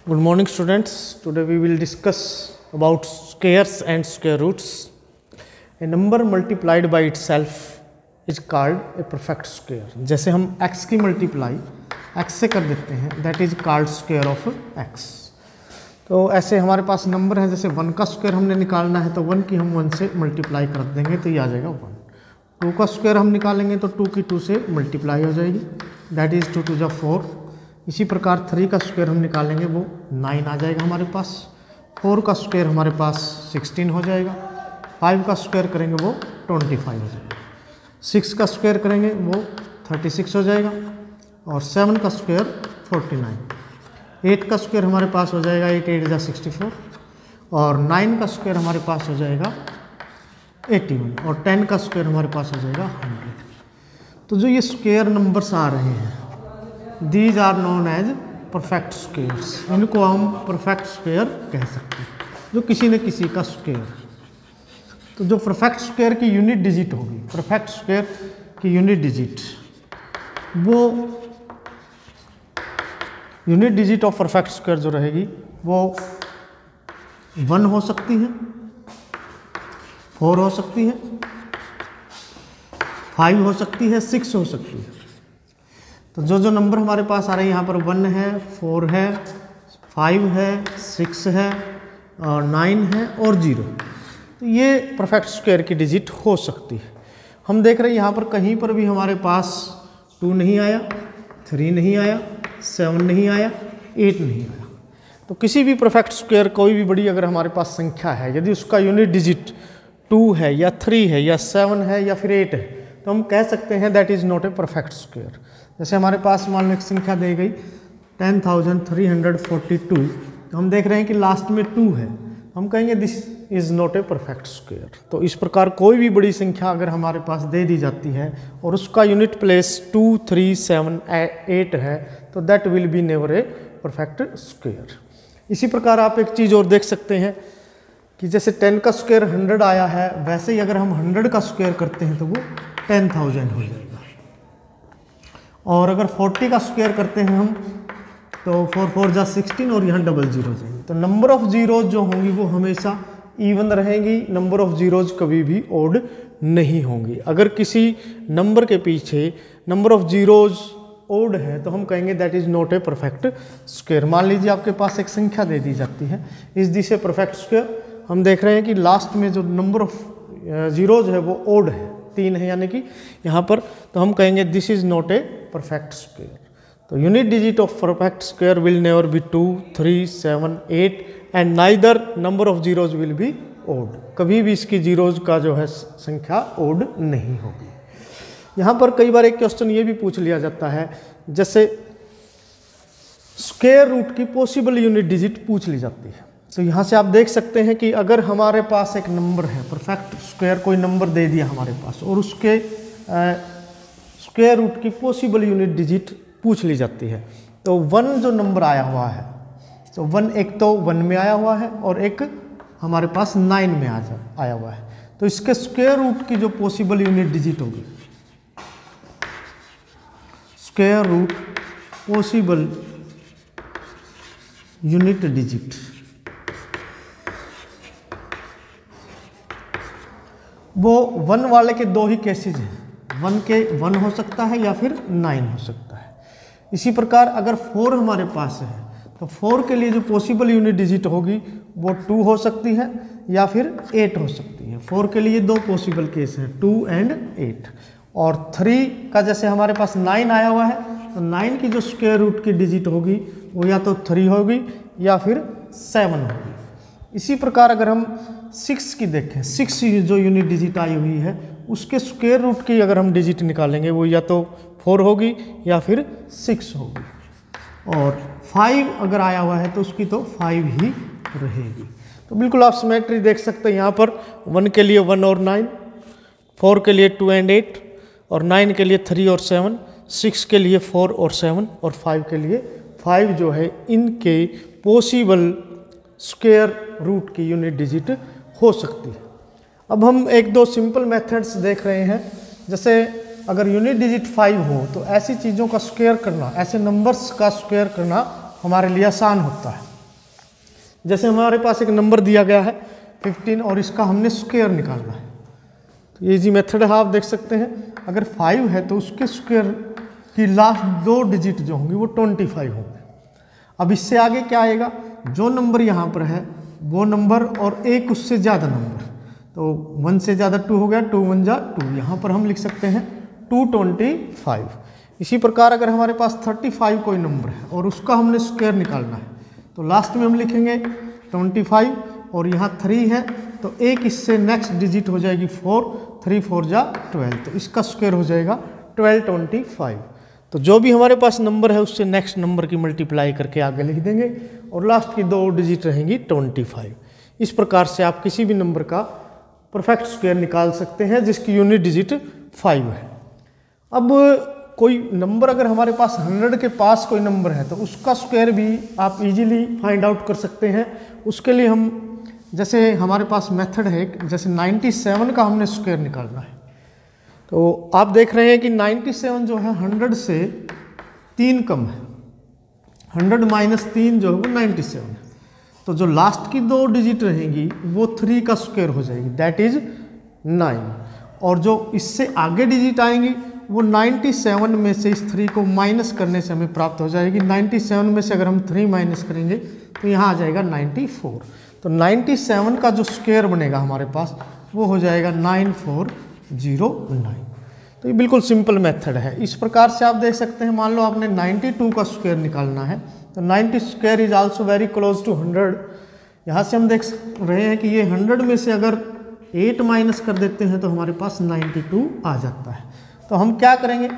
Good morning students. Today we will discuss about squares and square roots. A number multiplied by itself is called a perfect square. जैसे हम x की multiply x से कर देते हैं, that is called square of x. तो ऐसे हमारे पास नंबर है, जैसे 1 का स्क्वायर हमने निकालना है तो 1 की हम 1 से मल्टीप्लाई कर देंगे तो ये आ जाएगा 1. 2 का स्क्वायर हम निकालेंगे तो 2 की 2 से मल्टीप्लाई हो जाएगी, दैट इज़ 2 2 4. इसी प्रकार 3 का स्क्वायर हम निकालेंगे वो 9 आ जाएगा हमारे पास. 4 का स्क्वायर हमारे पास 16 हो जाएगा. 5 का स्क्वायर करेंगे वो 25 हो जाएगा. 6 का स्क्वायर करेंगे वो 36 हो जाएगा और 7 का स्क्वायर 49. 8 का स्क्वायर हमारे पास हो जाएगा 8 8 जा 64 और 9 का स्क्वायर हमारे पास हो जाएगा 81 और 10 का स्क्वायर हमारे पास हो जाएगा 100. तो जो ये स्क्वायर नंबर्स आ रहे हैं these are known as perfect squares. इनको हम परफेक्ट स्क्वायर कह सकते हैं, जो किसी न किसी का स्क्वायर. तो जो परफेक्ट स्क्वायर की यूनिट डिजिट होगी, परफेक्ट स्क्वायर की यूनिट डिजिट, वो unit digit of perfect square जो रहेगी वो 1 हो सकती है, 4 हो सकती है, 5 हो सकती है, 6 हो सकती है. तो जो नंबर हमारे पास आ रहे हैं यहाँ पर 1 है, 4 है, 5 है, 6 है और 9 है और 0. तो ये परफेक्ट स्क्वायर की डिजिट हो सकती है. हम देख रहे हैं यहाँ पर कहीं पर भी हमारे पास 2 नहीं आया, 3 नहीं आया, 7 नहीं आया, 8 नहीं आया. तो किसी भी परफेक्ट स्क्वायर कोई भी बड़ी अगर हमारे पास संख्या है, यदि उसका यूनिट डिजिट 2 है या 3 है या 7 है या फिर 8 है, तो हम कह सकते हैं that is not a perfect square. जैसे हमारे पास मान लो एक संख्या दी गई 10,342, तो हम देख रहे हैं कि लास्ट में 2 है, हम कहेंगे this is not a perfect square. तो इस प्रकार कोई भी बड़ी संख्या अगर हमारे पास दे दी जाती है और उसका यूनिट प्लेस 2, 3, 7, 8 है तो that will be never a perfect square. इसी प्रकार आप एक चीज़ और देख सकते हैं कि जैसे 10 का स्क्वायर 100 आया है, वैसे ही अगर हम 100 का स्क्वायर करते हैं तो वो 10,000 हो जाएगा. और अगर 40 का स्क्वायर करते हैं हम तो 4 4 जा 16 और यहाँ 00 जाएंगे. तो नंबर ऑफ जीरोज जो होंगी वो हमेशा इवन रहेंगी, नंबर ऑफ जीरोज कभी भी ओड नहीं होंगी. अगर किसी नंबर के पीछे नंबर ऑफ जीरोज ओड है तो हम कहेंगे that is not a perfect square. मान लीजिए आपके पास एक संख्या दे दी जाती है, is this A perfect square. हम देख रहे हैं कि लास्ट में जो नंबर ऑफ जीरोज है वो ओड है, 3 है यानी कि यहाँ पर, तो हम कहेंगे this is not a perfect square. तो unit digit of perfect square will never be 2, 3, 7, 8 and neither number of zeros will be odd. कभी भी इसकी जीरोज का जो है संख्या ओड नहीं होगी. यहाँ पर कई बार एक क्वेश्चन ये भी पूछ लिया जाता है, जैसे स्क्वायर रूट की पॉसिबल यूनिट डिजिट पूछ ली जाती है. तो यहाँ से आप देख सकते हैं कि अगर हमारे पास एक नंबर है, परफेक्ट स्क्वायर कोई नंबर दे दिया हमारे पास और उसके स्क्वायर रूट की पॉसिबल यूनिट डिजिट पूछ ली जाती है, तो 1 जो नंबर आया हुआ है, तो 1 एक तो 1 में आया हुआ है और एक हमारे पास 9 में आया हुआ है. तो इसके स्क्वायर रूट की जो पॉसिबल यूनिट डिजिट होगी, square root possible unit digit, वो 1 वाले के 2 ही केसेज हैं. 1 के 1 हो सकता है या फिर 9 हो सकता है. इसी प्रकार अगर 4 हमारे पास है तो 4 के लिए जो पॉसिबल यूनिट डिजिट होगी वो 2 हो सकती है या फिर 8 हो सकती है. 4 के लिए 2 पॉसिबल केस हैं, 2 एंड 8. और 3 का जैसे हमारे पास 9 आया हुआ है तो 9 की जो स्क्वायर रूट की डिजिट होगी वो या तो 3 होगी या फिर 7 होगी. इसी प्रकार अगर हम 6 की देखें, 6 जो यूनिट डिजिट आई हुई है उसके स्क्वायर रूट की अगर हम डिजिट निकालेंगे वो या तो 4 होगी या फिर 6 होगी. और 5 अगर आया हुआ है तो उसकी तो 5 ही रहेगी. तो बिल्कुल आप सिमेट्री देख सकते हैं यहाँ पर. 1 के लिए 1 और 9, 4 के लिए 2 एंड 8 और 9 के लिए 3 और 7, 6 के लिए 4 और 7 और 5 के लिए 5 जो है इनके पॉसिबल स्क्वायर रूट की यूनिट डिजिट हो सकती है. अब हम 1-2 सिंपल मेथड्स देख रहे हैं. जैसे अगर यूनिट डिजिट 5 हो तो ऐसी चीज़ों का स्क्वायर करना, ऐसे नंबर्स का स्क्वायर करना हमारे लिए आसान होता है. जैसे हमारे पास एक नंबर दिया गया है 15 और इसका हमने स्क्वायर निकालना है, तो ये जी मेथड है, आप देख सकते हैं। अगर 5 है तो उसके स्क्वायर की लास्ट 2 डिजिट जो होंगी वो 25 होंगे। अब इससे आगे क्या आएगा, जो नंबर यहाँ पर है वो नंबर और एक उससे ज़्यादा नंबर, तो 1 से ज़्यादा 2 हो गया, 2 1 जा 2, यहाँ पर हम लिख सकते हैं 225। इसी प्रकार अगर हमारे पास 35 कोई नंबर है और उसका हमने स्क्वायर निकालना है, तो लास्ट में हम लिखेंगे 25 और यहाँ 3 है, तो एक इससे नेक्स्ट डिजिट हो जाएगी 4, 3 4 जा 12, तो इसका स्क्वायर हो जाएगा 1225। तो जो भी हमारे पास नंबर है उससे नेक्स्ट नंबर की मल्टीप्लाई करके आगे लिख देंगे और लास्ट की 2 डिजिट रहेंगी 25। इस प्रकार से आप किसी भी नंबर का परफेक्ट स्क्वायर निकाल सकते हैं जिसकी यूनिट डिजिट 5 है। अब कोई नंबर अगर हमारे पास 100 के पास कोई नंबर है तो उसका स्क्वायर भी आप इजीली फाइंड आउट कर सकते हैं। उसके लिए हम, जैसे हमारे पास मेथड है, जैसे 97 का हमने स्क्वायर निकालना है, तो आप देख रहे हैं कि 97 जो है 100 से 3 कम है, 100 माइनस 3 जो है वो 97 है, तो जो लास्ट की 2 डिजिट रहेंगी वो 3 का स्क्वायर हो जाएगी, दैट इज 9, और जो इससे आगे डिजिट आएंगी वो 97 में से इस 3 को माइनस करने से हमें प्राप्त हो जाएगी। 97 में से अगर हम 3 माइनस करेंगे तो यहाँ आ जाएगा 94, तो 97 का जो स्क्वायर बनेगा हमारे पास वो हो जाएगा 9409। तो ये बिल्कुल सिंपल मेथड है। इस प्रकार से आप देख सकते हैं, मान लो आपने 92 का स्क्वायर निकालना है, तो 90 square is also very close to 100। यहाँ से हम देख रहे हैं कि ये 100 में से अगर 8 माइनस कर देते हैं तो हमारे पास 92 आ जाता है। तो हम क्या करेंगे,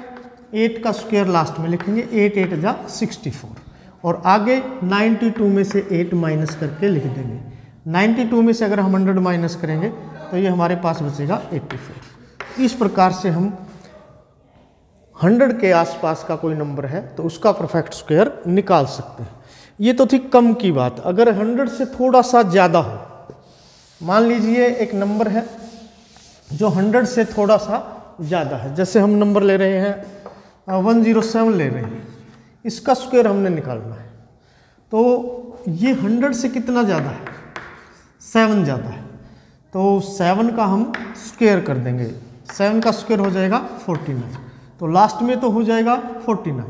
8 का स्क्वायर लास्ट में लिखेंगे, 8 8 जा 64, और आगे 92 में से 8 माइनस करके लिख देंगे। 92 में से अगर हम 100 माइनस करेंगे तो ये हमारे पास बचेगा 84। इस प्रकार से हम 100 के आसपास का कोई नंबर है तो उसका परफेक्ट स्क्वायर निकाल सकते हैं। ये तो थी कम की बात। अगर 100 से थोड़ा सा ज़्यादा हो, मान लीजिए एक नंबर है जो 100 से थोड़ा सा ज़्यादा है, जैसे हम नंबर ले रहे हैं 107 ले रहे हैं, इसका स्क्वायर हमने निकालना है, तो ये 100 से कितना ज़्यादा है, 7 ज़्यादा है, तो 7 का हम स्क्वायर कर देंगे, 7 का स्क्वायर हो जाएगा 49, तो लास्ट में तो हो जाएगा 49,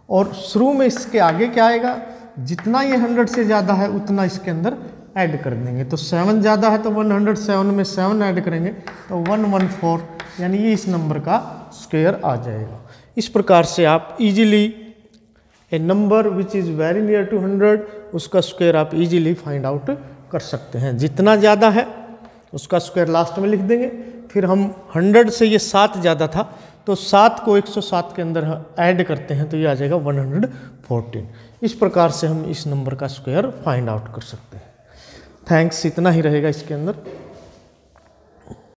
और शुरू में इसके आगे क्या आएगा, जितना ये 100 से ज़्यादा है उतना इसके अंदर ऐड कर देंगे। तो 7 ज़्यादा है तो 107 में 7 ऐड करेंगे तो 114, यानी ये इस नंबर का स्क्वायर आ जाएगा। इस प्रकार से आप easily a number which is very near to 100, उसका स्क्वायर आप इजीली फाइंड आउट कर सकते हैं। जितना ज़्यादा है उसका स्क्वायर लास्ट में लिख देंगे। फिर हम 100 से ये 7 ज़्यादा था तो 7 को 107 के अंदर ऐड करते हैं तो ये आ जाएगा 114। इस प्रकार से हम इस नंबर का स्क्वायर फाइंड आउट कर सकते हैं। थैंक्स, इतना ही रहेगा इसके अंदर।